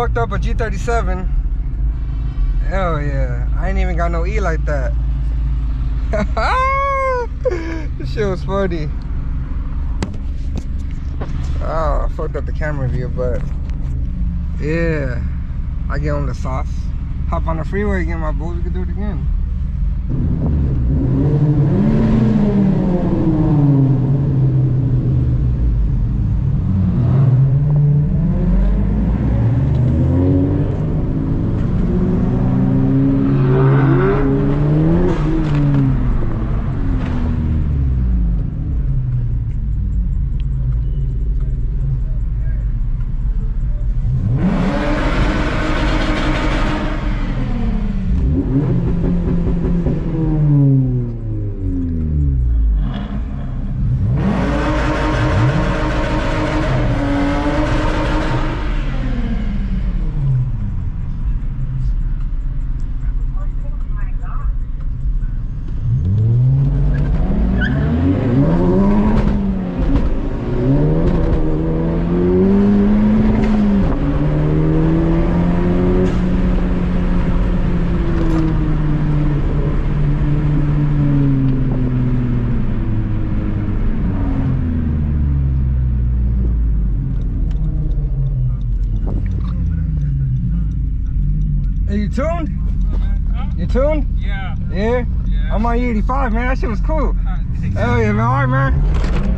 fucked up a G37. Hell yeah. I ain't even got no E like that. This shit was funny. Oh, I fucked up the camera view, but yeah. I get on the sauce. Hop on the freeway again, my boys. We can do it again. Hey, you tuned? You tuned? Yeah. Yeah? Yeah. I'm on E85, man. That shit was cool. Hell yeah, man. All right, man.